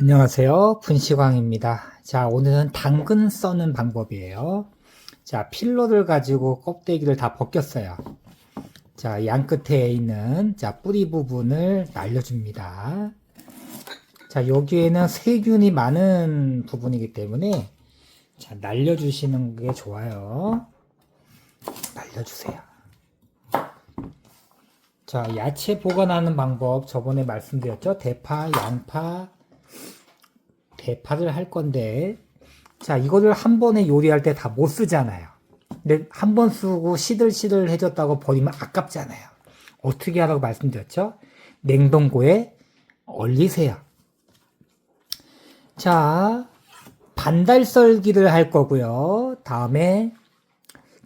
안녕하세요. 분시광입니다. 자, 오늘은 당근 써는 방법이에요. 자, 필러를 가지고 껍데기를 다 벗겼어요. 자, 양 끝에 있는 뿌리 부분을 날려줍니다. 자, 여기에는 세균이 많은 부분이기 때문에 날려주시는 게 좋아요. 날려주세요. 자, 야채 보관하는 방법 저번에 말씀드렸죠? 대파, 양파, 대파를 할 건데, 자, 이거를 한 번에 요리할 때 다 못 쓰잖아요. 근데 한 번 쓰고 시들시들 해졌다고 버리면 아깝잖아요. 어떻게 하라고 말씀드렸죠? 냉동고에 얼리세요. 자, 반달썰기를 할 거고요. 다음에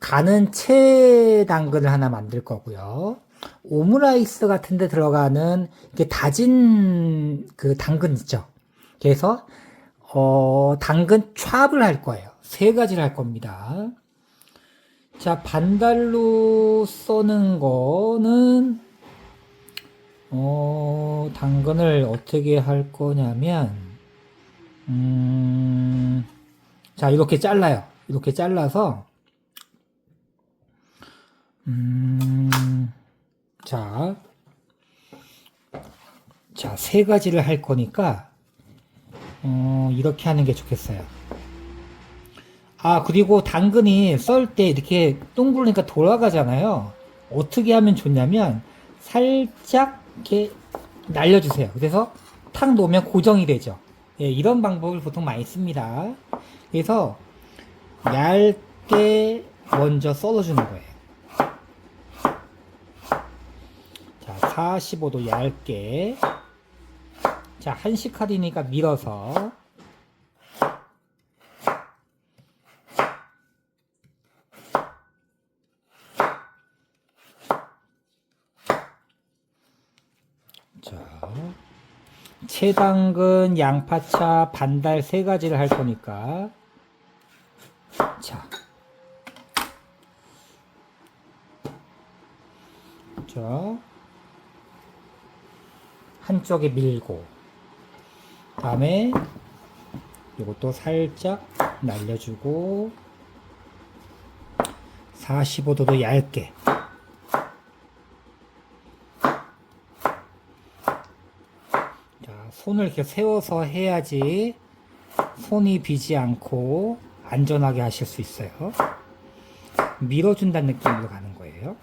가는 채 당근을 하나 만들 거고요. 오므라이스 같은 데 들어가는 이렇게 다진 그 당근 있죠. 그래서 당근 찹을 할 거예요. 세 가지를 할 겁니다. 자, 반달로 써는 거는 당근을 어떻게 할 거냐면 자, 이렇게 잘라요. 이렇게 잘라서 자, 세 가지를 할 거니까 이렇게 하는 게 좋겠어요. 아, 그리고 당근이 썰 때 이렇게 둥그러니까 돌아가잖아요. 어떻게 하면 좋냐면 살짝 이렇게 날려주세요. 그래서 탁 놓으면 고정이 되죠. 예, 이런 방법을 보통 많이 씁니다. 그래서 얇게 먼저 썰어주는 거예요. 자, 45도 얇게. 자, 한식 칼이니까 밀어서. 자, 채당근, 양파차, 반달 세 가지를 할 거니까. 자, 한쪽에 밀고, 다음에 이것도 살짝 날려주고, 45도도 얇게. 자, 손을 이렇게 세워서 해야지 손이 비지 않고 안전하게 하실 수 있어요. 밀어준다는 느낌으로 가는 거예요.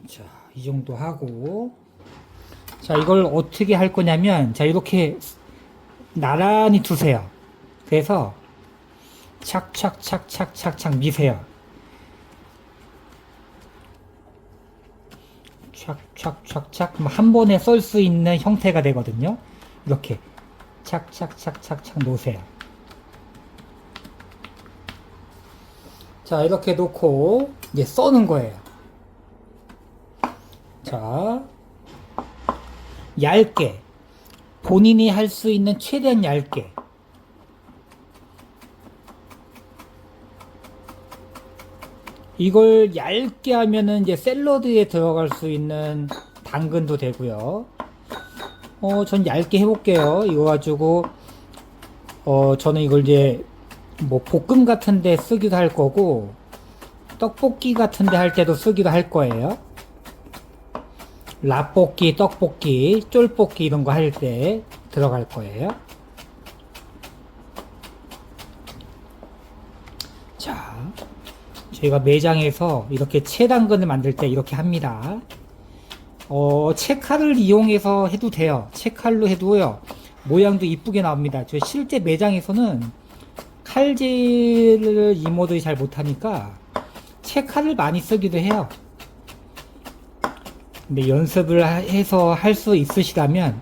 자, 이 정도 하고, 자, 이걸 어떻게 할 거냐면, 자, 이렇게 나란히 두세요. 그래서 착착착착착착 미세요. 착착착착 한 번에 썰 수 있는 형태가 되거든요. 이렇게 착착착착착 놓으세요. 자, 이렇게 놓고 이제 써는 거예요. 자, 얇게 본인이 할 수 있는 최대한 얇게. 이걸 얇게 하면은 이제 샐러드에 들어갈 수 있는 당근도 되고요. 전 얇게 해볼게요. 이거 가지고 저는 이걸 이제 뭐 볶음 같은 데 쓰기도 할 거고 떡볶이 같은 데 할 때도 쓰기도 할 거예요. 라볶이, 떡볶이, 쫄볶이 이런 거 할 때 들어갈 거예요. 자, 저희가 매장에서 이렇게 채당근을 만들 때 이렇게 합니다. 채칼을 이용해서 해도 돼요. 채칼로 해도요. 모양도 이쁘게 나옵니다. 저 실제 매장에서는 칼질을 이모들이 잘 못하니까 채칼을 많이 쓰기도 해요. 근데 연습을 해서 할 수 있으시다면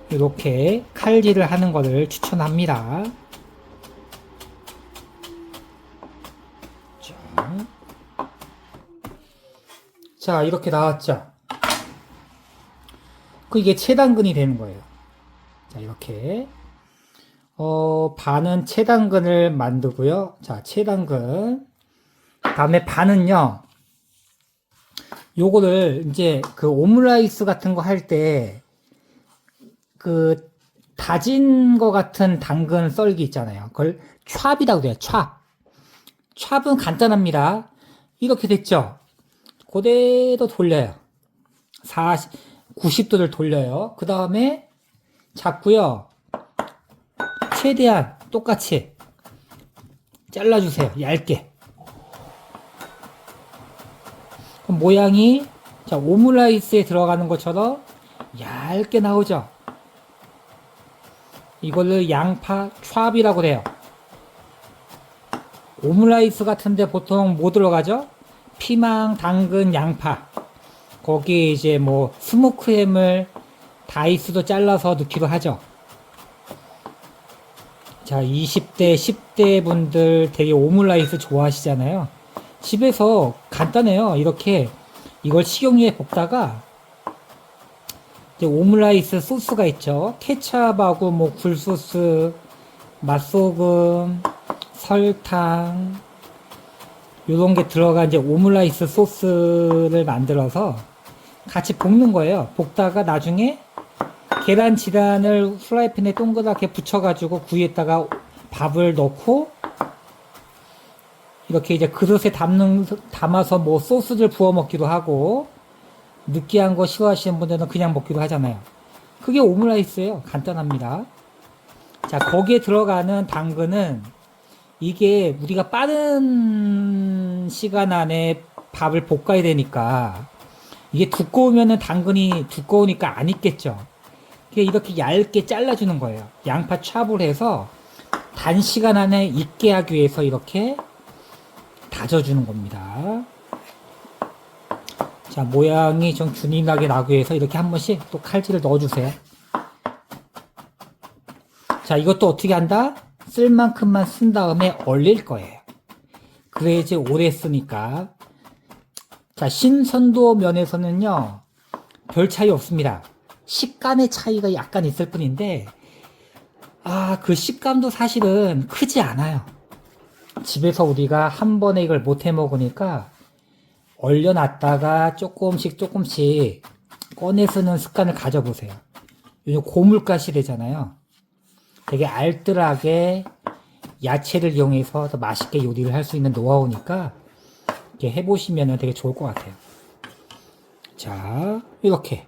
이렇게 칼질을 하는 것을 추천합니다. 자, 이렇게 나왔죠. 이게 채당근이 되는 거예요. 자, 이렇게. 반은 채당근을 만들고요. 자, 채당근. 다음에 반은요, 요거를 이제 그 오므라이스 같은 거 할 때, 그, 다진 거 같은 당근 썰기 있잖아요. 그걸 찹이라고 해요, 찹. 찹은 간단합니다. 이렇게 됐죠? 그대로 돌려요. 90도를 돌려요. 그 다음에 잡고요. 최대한 똑같이 잘라주세요. 얇게. 그럼 모양이 자, 오므라이스에 들어가는 것처럼 얇게 나오죠. 이걸로 양파 찹이라고 해요. 오므라이스 같은데 보통 뭐 들어가죠? 피망, 당근, 양파. 거기에 이제 뭐 스모크 햄을 다이스도 잘라서 넣기도 하죠. 자, 20대, 10대 분들 되게 오므라이스 좋아하시잖아요. 집에서 간단해요. 이렇게 이걸 식용유에 볶다가 이제 오므라이스 소스가 있죠. 케찹하고 뭐 굴소스, 맛소금, 설탕 요런 게 들어간 이제 오므라이스 소스를 만들어서 같이 볶는 거예요. 볶다가 나중에 계란 지단을 프라이팬에 동그랗게 붙여가지고 구이에다가 밥을 넣고 이렇게 이제 그릇에 담아서 뭐 소스를 부어 먹기도 하고 느끼한 거 싫어하시는 분들은 그냥 먹기도 하잖아요. 그게 오므라이스예요. 간단합니다. 자, 거기에 들어가는 당근은 이게 우리가 빠른 시간 안에 밥을 볶아야 되니까 이게 두꺼우면은 당근이 두꺼우니까 안 익겠죠. 이렇게 얇게 잘라주는 거예요. 양파 찹을 해서 단시간 안에 익게 하기 위해서 이렇게 다져주는 겁니다. 자, 모양이 좀 균일하게 나기 위해서 이렇게 한 번씩 또 칼질을 넣어주세요. 자, 이것도 어떻게 한다? 쓸 만큼만 쓴 다음에 얼릴 거예요. 그래야지 오래 쓰니까. 자, 신선도 면에서는요, 별 차이 없습니다. 식감의 차이가 약간 있을 뿐인데, 그 식감도 사실은 크지 않아요. 집에서 우리가 한 번에 이걸 못 해 먹으니까, 얼려놨다가 조금씩 꺼내 쓰는 습관을 가져보세요. 요즘 고물가 시대잖아요. 되게 알뜰하게 야채를 이용해서 더 맛있게 요리를 할 수 있는 노하우니까 이렇게 해보시면 되게 좋을 것 같아요. 자, 이렇게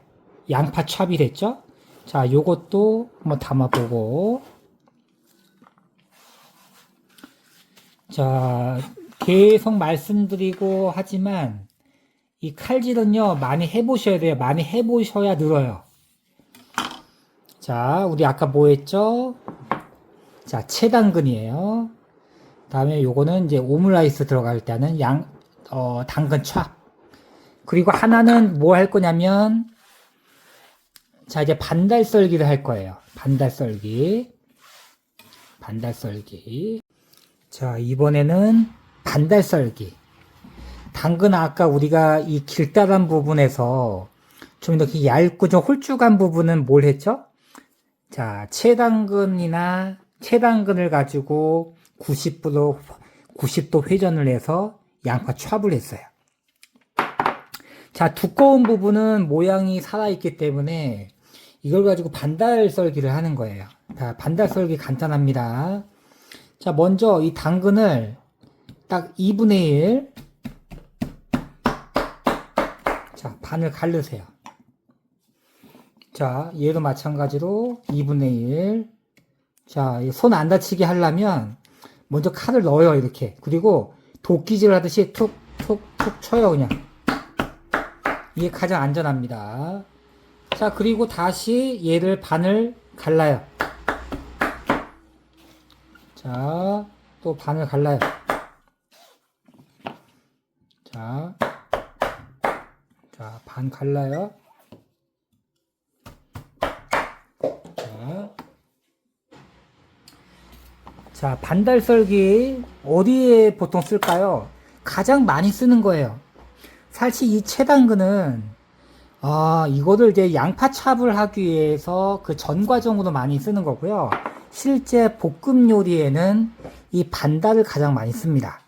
양파 찹이 됐죠? 자, 요것도 한번 담아보고. 자, 계속 말씀드리고 하지만 이 칼질은요, 많이 해보셔야 돼요. 많이 해보셔야 늘어요. 자, 우리 아까 뭐 했죠? 자, 채당근이에요. 다음에 요거는 이제 오므라이스 들어갈 때는 당근 찹. 그리고 하나는 뭐 할 거냐면, 자, 이제 반달썰기를 할 거예요. 반달썰기. 자, 이번에는 반달썰기. 당근 아까 우리가 이 길다란 부분에서 좀 이렇게 얇고 좀 홀쭉한 부분은 뭘 했죠? 자, 채당근을 가지고 90도 회전을 해서 양파 찹을 했어요. 자, 두꺼운 부분은 모양이 살아있기 때문에 이걸 가지고 반달썰기를 하는 거예요. 자, 반달썰기 간단합니다. 자, 먼저 이 당근을 딱 2분의 1. 자, 반을 갈르세요. 자, 얘도 마찬가지로 2분의 1. 자, 손 안 다치게 하려면 먼저 칼을 넣어요, 이렇게. 그리고 도끼질 하듯이 툭 쳐요, 그냥. 이게 가장 안전합니다. 자, 그리고 다시 얘를 반을 갈라요. 자, 또 반을 갈라요. 자, 반 갈라요. 자, 반달썰기 어디에 보통 쓸까요? 가장 많이 쓰는 거예요. 사실 이 채당근은 이거를 이제 양파찹을 하기 위해서 그 전 과정으로 많이 쓰는 거고요. 실제 볶음 요리에는 이 반달을 가장 많이 씁니다.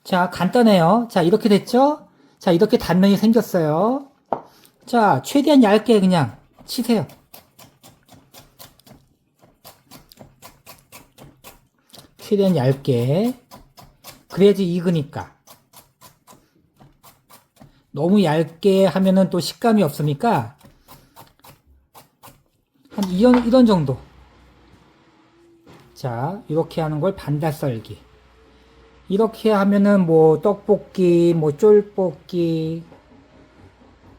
자, 간단해요. 자, 이렇게 됐죠? 자, 이렇게 단면이 생겼어요. 자, 최대한 얇게 그냥 치세요. 최대한 얇게. 그래야지 익으니까. 너무 얇게 하면은 또 식감이 없으니까 한 이런 정도. 자, 이렇게 하는 걸 반달 썰기. 이렇게 하면은 뭐 떡볶이, 뭐 쫄볶이,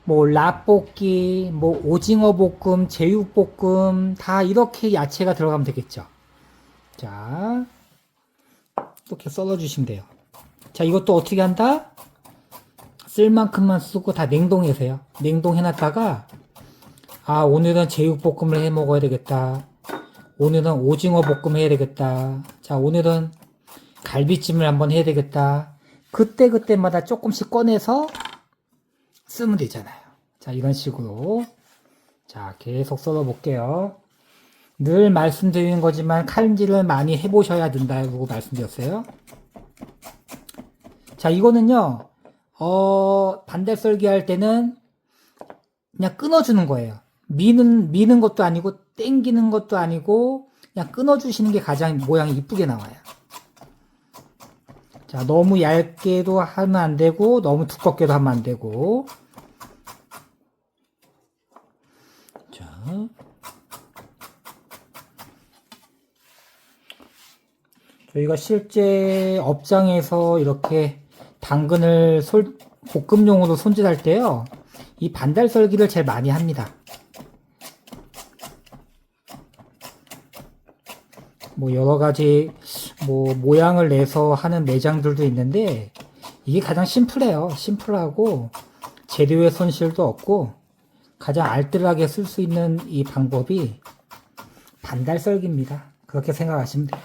뭐 라볶이, 뭐 오징어 볶음, 제육볶음 다 이렇게 야채가 들어가면 되겠죠. 자, 이렇게 썰어주시면 돼요. 자, 이것도 어떻게 한다? 쓸 만큼만 쓰고 다 냉동해서요. 냉동해놨다가 오늘은 제육볶음을 해 먹어야 되겠다. 오늘은 오징어 볶음 해야 되겠다. 자, 오늘은 갈비찜을 한번 해야 되겠다. 그때그때마다 조금씩 꺼내서 쓰면 되잖아요. 자, 이런 식으로. 자, 계속 썰어 볼게요. 늘 말씀드리는 거지만 칼질을 많이 해보셔야 된다고 말씀드렸어요. 자, 이거는요, 반달 썰기 할 때는 그냥 끊어주는 거예요. 미는 것도 아니고, 땡기는 것도 아니고, 그냥 끊어주시는 게 가장 모양이 이쁘게 나와요. 자, 너무 얇게도 하면 안 되고, 너무 두껍게도 하면 안 되고. 자. 저희가 실제 업장에서 이렇게 당근을 볶음용으로 손질할 때요, 이 반달 썰기를 제일 많이 합니다. 뭐 여러 가지 뭐 모양을 내서 하는 매장들도 있는데 이게 가장 심플해요. 심플하고 재료의 손실도 없고 가장 알뜰하게 쓸 수 있는 이 방법이 반달 썰기입니다. 그렇게 생각하시면 돼요.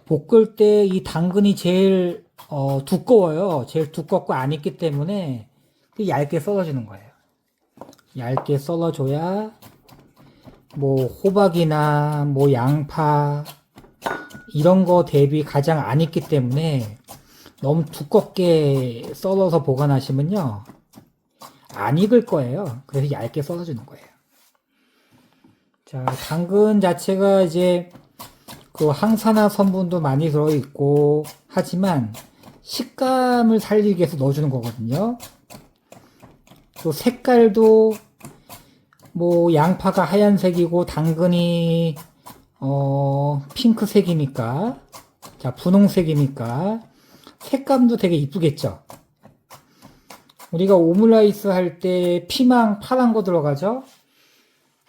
볶을 때 이 당근이 제일 두꺼워요. 제일 두껍고 안 익기 때문에 얇게 썰어주는 거예요. 얇게 썰어줘야 뭐 호박이나 뭐 양파 이런 거 대비 가장 안 익기 때문에 너무 두껍게 썰어서 보관하시면요 안 익을 거예요. 그래서 얇게 썰어주는 거예요. 자, 당근 자체가 이제 그 항산화 성분도 많이 들어있고 하지만 식감을 살리기 위해서 넣어주는 거거든요. 또 색깔도 뭐 양파가 하얀색이고 당근이 핑크색이니까, 자, 분홍색이니까 색감도 되게 이쁘겠죠. 우리가 오므라이스 할 때 피망 파란 거 들어가죠.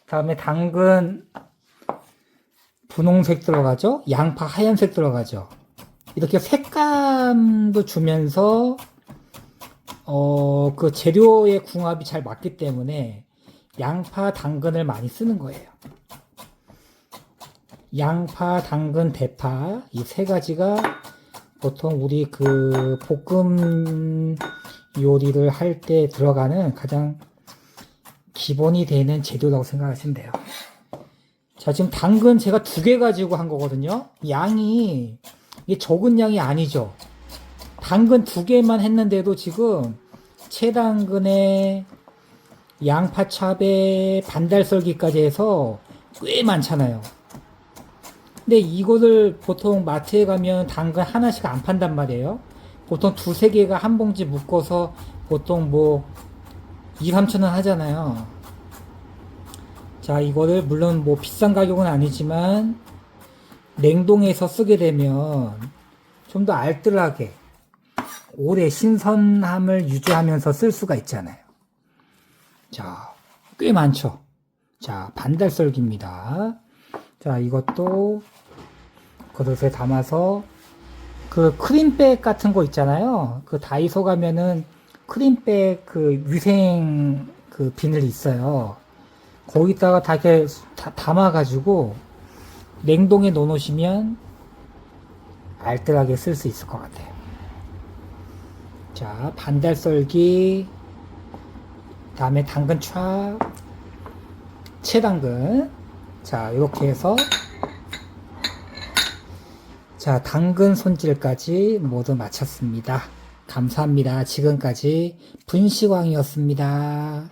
다음에 당근 분홍색 들어가죠. 양파 하얀색 들어가죠. 이렇게 색감도 주면서 그 재료의 궁합이 잘 맞기 때문에 양파, 당근을 많이 쓰는 거예요. 양파, 당근, 대파 이 세 가지가 보통 우리 그 볶음 요리를 할 때 들어가는 가장 기본이 되는 재료라고 생각하시면 돼요. 자, 지금 당근 제가 2개 가지고 한 거거든요. 양이 이게 적은 양이 아니죠. 당근 2개만 했는데도 지금 채당근에 양파찹에 반달썰기까지 해서 꽤 많잖아요. 근데 이거를 보통 마트에 가면 당근 하나씩 안 판단 말이에요. 보통 2-3개가 한 봉지 묶어서 보통 뭐 2-3천 원 하잖아요. 자, 이거를 물론 뭐 비싼 가격은 아니지만 냉동해서 쓰게 되면 좀 더 알뜰하게 오래 신선함을 유지하면서 쓸 수가 있잖아요. 자, 꽤 많죠. 자, 반달썰기입니다. 자, 이것도 그릇에 담아서 그 크림백 같은 거 있잖아요. 그 다이소 가면은 크림백 그 위생 그 비늘이 있어요. 거기다가 다 이렇게 담아가지고 냉동에 넣어 놓으시면 알뜰하게 쓸 수 있을 것 같아요. 자, 반달썰기, 다음에 당근 촥, 채당근. 자, 이렇게 해서 자, 당근 손질까지 모두 마쳤습니다. 감사합니다. 지금까지 분식왕이었습니다.